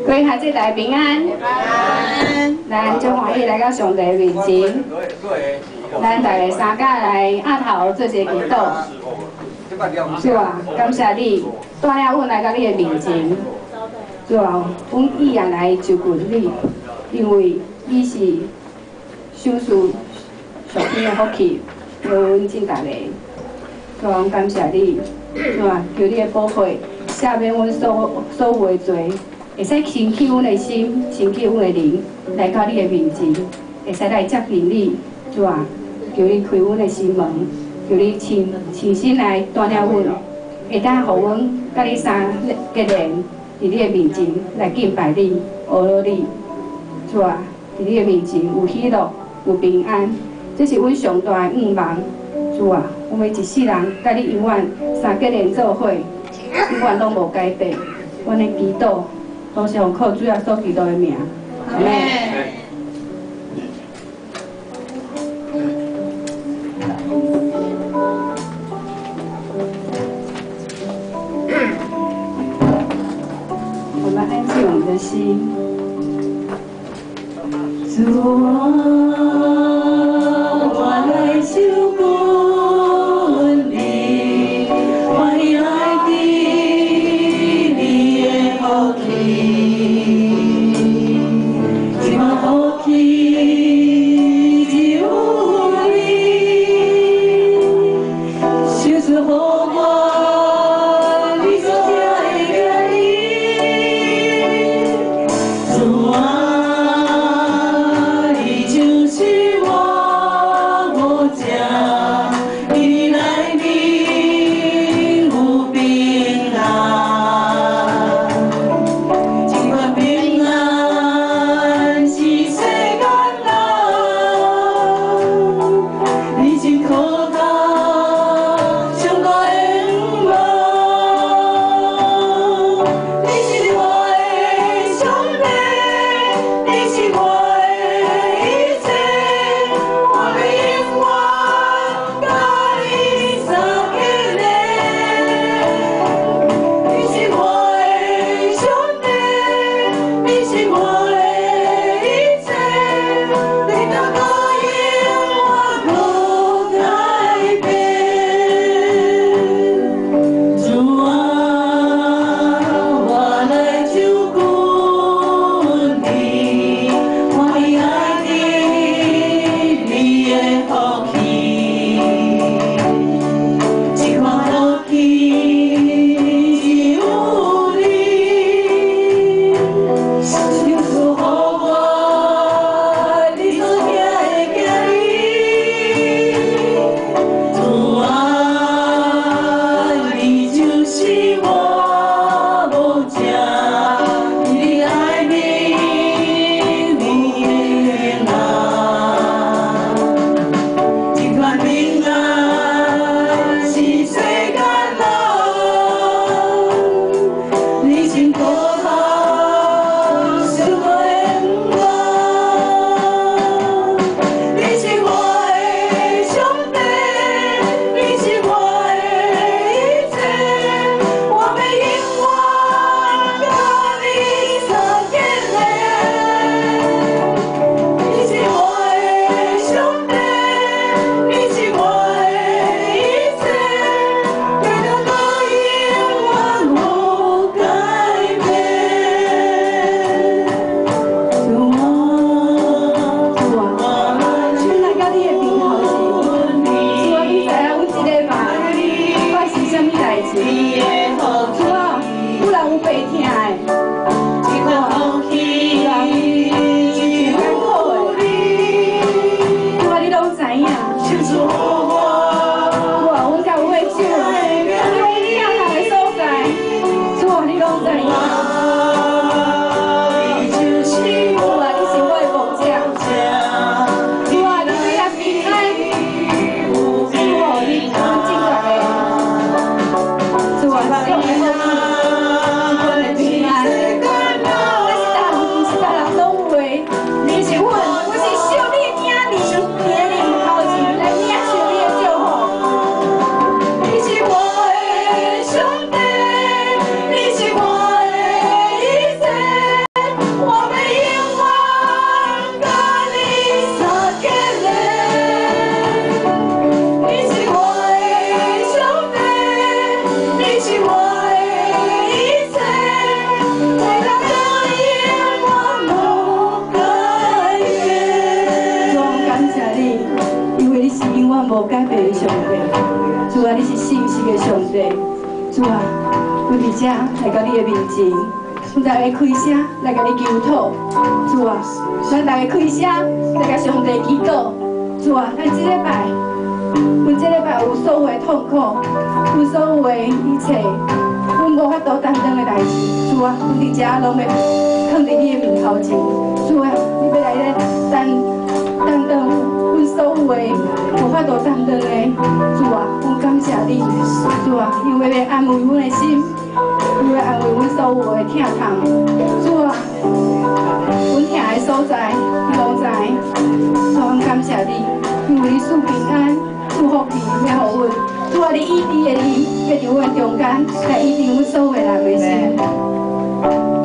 各位孩子大家平安。咱足欢喜来到上帝面前，咱大家三家来压头做一个祈祷。主啊，感谢你带领阮来到你的面前。主啊，阮依然来求问你，因为你是享受上天的福气，给阮尽大家。主啊，感谢你，主啊，求你的保护，赦免阮所有的罪。 会使清起阮的心，清起阮的灵，来到你的面前，会使来接近你，主啊，求你开阮的心门，求你亲身来带领阮，会当互阮甲你三结连，伫你的面前来敬拜你、学了你，主啊，伫你的面前有喜乐，有平安，这是阮上大的愿望，主啊，我们一世人甲你永远三结连做伙，永远拢无改变，阮的祈祷。 都是用靠主耶稣基督的名，阿门。我们安静我们的心，主啊，我来求问你，我来听你的福气。 主啊，你就是。主啊，阮伫遮来到你的面前，阮大家开声来甲你求讨。主啊，咱大家开声来甲上帝祈祷。主啊，咱这礼拜，阮这礼拜有所有的痛苦，有所有的一切，阮无法度担当的代志。主啊，阮伫遮拢要放伫你的面头前。主啊，你要来咧担当阮所有的无法度担当的。主啊，阮感谢你。主啊，因为要安慰阮的心，因为安慰阮所有的疼痛。主啊，阮疼的所在，你拢知。主啊，阮感谢你，因为你赐平安、赐福气要互阮。主啊，你医治的灵要伫阮中间，来医治阮所有的人的心。